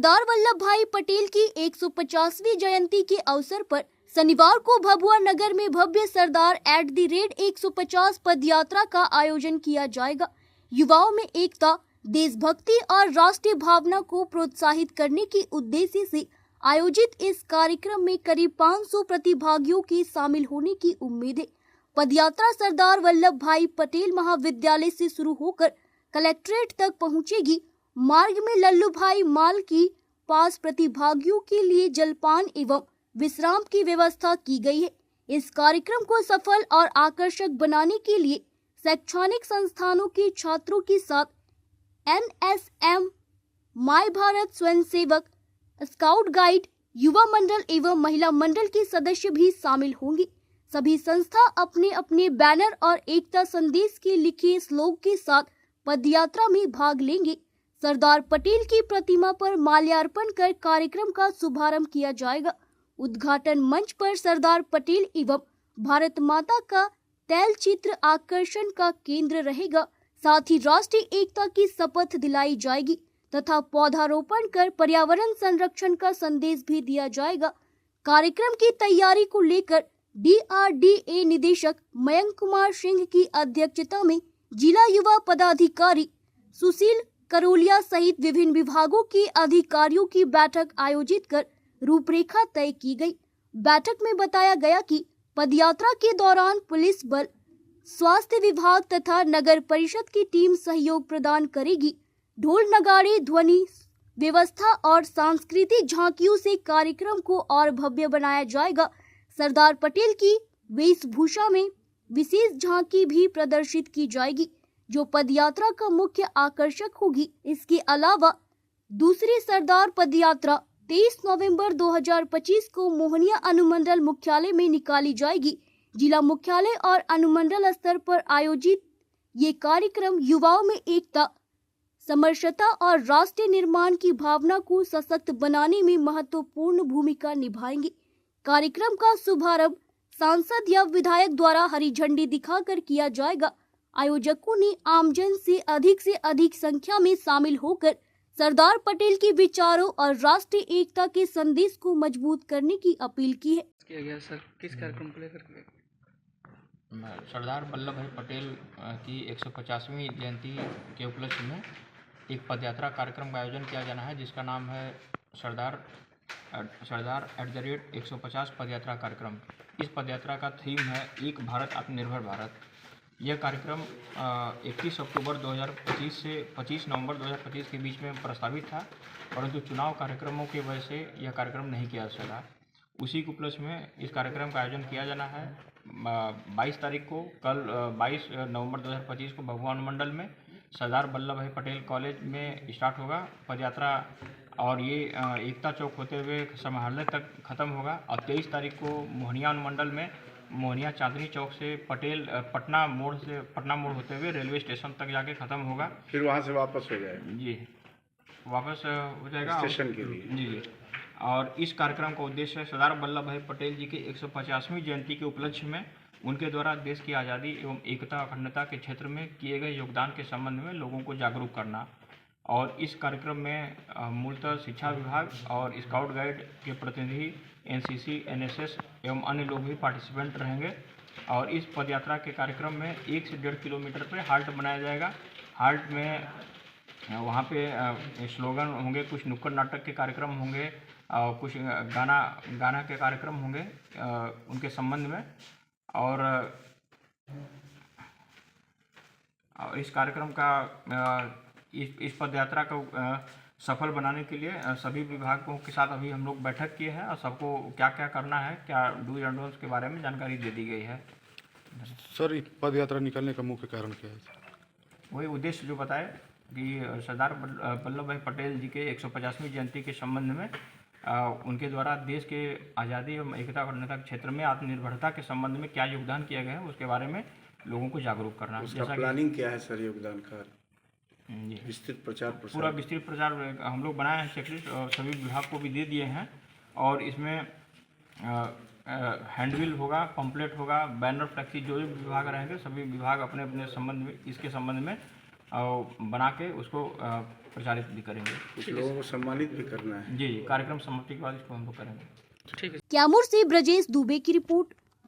सरदार वल्लभ भाई पटेल की 150वीं जयंती के अवसर पर शनिवार को भभुआ नगर में भव्य सरदार @150 पदयात्रा का आयोजन किया जाएगा। युवाओं में एकता, देशभक्ति और राष्ट्रीय भावना को प्रोत्साहित करने के उद्देश्य से आयोजित इस कार्यक्रम में करीब 500 प्रतिभागियों के शामिल होने की उम्मीद है। पदयात्रा सरदार वल्लभ भाई पटेल महाविद्यालय से शुरू होकर कलेक्ट्रेट तक पहुंचेगी। मार्ग में लल्लू भाई माल की पास प्रतिभागियों के लिए जलपान एवं विश्राम की व्यवस्था की गई है। इस कार्यक्रम को सफल और आकर्षक बनाने के लिए शैक्षणिक संस्थानों के छात्रों के साथ NSM, my Bharat Swayamsevak, scout guide, युवा मंडल एवं महिला मंडल के सदस्य भी शामिल होंगे। सभी संस्था अपने अपने बैनर और एकता संदेश के लिखे श्लोक के साथ पदयात्रा में भाग लेंगे। सरदार पटेल की प्रतिमा पर माल्यार्पण कर कार्यक्रम का शुभारंभ किया जाएगा। उद्घाटन मंच पर सरदार पटेल एवं भारत माता का तैल चित्र आकर्षण का केंद्र रहेगा। साथ ही राष्ट्रीय एकता की शपथ दिलाई जाएगी तथा पौधारोपण कर पर्यावरण संरक्षण का संदेश भी दिया जाएगा। कार्यक्रम की तैयारी को लेकर DRDA निदेशक मयंक कुमार सिंह की अध्यक्षता में जिला युवा पदाधिकारी सुशील करोलिया सहित विभिन्न विभागों के अधिकारियों की बैठक आयोजित कर रूपरेखा तय की गई। बैठक में बताया गया कि पदयात्रा के दौरान पुलिस बल, स्वास्थ्य विभाग तथा नगर परिषद की टीम सहयोग प्रदान करेगी। ढोल नगाड़े, ध्वनि व्यवस्था और सांस्कृतिक झांकियों से कार्यक्रम को और भव्य बनाया जाएगा। सरदार पटेल की वेशभूषा में विशेष झांकी भी प्रदर्शित की जाएगी जो पदयात्रा का मुख्य आकर्षक होगी। इसके अलावा दूसरी सरदार पदयात्रा 23 नवंबर 2025 को मोहनिया अनुमंडल मुख्यालय में निकाली जाएगी। जिला मुख्यालय और अनुमंडल स्तर पर आयोजित ये कार्यक्रम युवाओं में एकता, समरसता और राष्ट्रीय निर्माण की भावना को सशक्त बनाने में महत्वपूर्ण भूमिका निभाएंगे। कार्यक्रम का शुभारंभ सांसद या विधायक द्वारा हरी झंडी दिखाकर किया जाएगा। आयोजकों ने आमजन से अधिक संख्या में शामिल होकर सरदार पटेल के विचारों और राष्ट्रीय एकता के संदेश को मजबूत करने की अपील की है। किया गया सर, किस कार्यक्रम को लेकर सरदार वल्लभ भाई पटेल की 150वीं जयंती के उपलक्ष्य में एक पदयात्रा कार्यक्रम का आयोजन किया जाना है, जिसका नाम है सरदार @150 पदयात्रा कार्यक्रम। इस पदयात्रा का थीम है एक भारत आत्मनिर्भर भारत। यह कार्यक्रम 31 अक्टूबर 2025 से 25 नवंबर 2025 के बीच में प्रस्तावित था, परंतु चुनाव कार्यक्रमों की वजह से यह कार्यक्रम नहीं किया जा सका। उसी के उपलक्ष्य में इस कार्यक्रम का आयोजन किया जाना है। 22 तारीख को, कल 22 नवंबर 2025 को भभुआ अनुमंडल में सरदार वल्लभ भाई पटेल कॉलेज में स्टार्ट होगा पदयात्रा और ये एकता चौक होते हुए समाहरणालय तक ख़त्म होगा। और 23 तारीख को मोहनिया अनुमंडल में मोहनिया चांदनी चौक से पटना मोड़ होते हुए रेलवे स्टेशन तक जाके ख़त्म होगा। फिर वहाँ से वापस हो जाएगा। जी, वापस हो जाएगा स्टेशन के लिए। जी। और इस कार्यक्रम का उद्देश्य सरदार वल्लभ भाई पटेल जी की 150वीं जयंती के उपलक्ष्य में उनके द्वारा देश की आज़ादी एवं एकता अखंडता के क्षेत्र में किए गए योगदान के संबंध में लोगों को जागरूक करना। और इस कार्यक्रम में मूलतः शिक्षा विभाग और स्काउट गाइड के प्रतिनिधि, NCC, NSS एवं अन्य लोग भी पार्टिसिपेंट रहेंगे। और इस पदयात्रा के कार्यक्रम में 1 से 1.5 किलोमीटर पर हाल्ट बनाया जाएगा। हाल्ट में वहाँ पे स्लोगन होंगे, कुछ नुक्कड़ नाटक के कार्यक्रम होंगे और कुछ गाना के कार्यक्रम होंगे उनके संबंध में। और इस कार्यक्रम का इस पदयात्रा को सफल बनाने के लिए सभी विभागों के साथ अभी हम लोग बैठक किए हैं और सबको क्या क्या करना है, क्या डूज एंड डोंट्स के बारे में जानकारी दे दी गई है। सर, पद यात्रा निकलने का मुख्य कारण क्या है? वही उद्देश्य जो बताए कि सरदार वल्लभ भाई पटेल जी के 150वीं जयंती के संबंध में उनके द्वारा देश के आज़ादी एवं एकता अखंडता के क्षेत्र में आत्मनिर्भरता के संबंध में क्या योगदान किया गया है उसके बारे में लोगों को जागरूक करना। उसका प्लानिंग क्या है सर योगदान का? विस्तृत प्रचार पूरा विस्तृत प्रचार हम लोग बनाए हैं, चेकलिस्ट और सभी विभाग को भी दे दिए हैं। और इसमें हैंडबिल होगा, पम्पलेट होगा, बैनर, फ्लेक्सी, जो भी विभाग रहेंगे सभी विभाग अपने अपने संबंध में इसके संबंध में बना के उसको प्रचारित भी करेंगे। कुछ लोगों को सम्मानित भी करना है। जी जी, कार्यक्रम समाप्ति के बाद इसको हम लोग करेंगे। ठीक है। कैमूर से ब्रजेश दुबे की रिपोर्ट।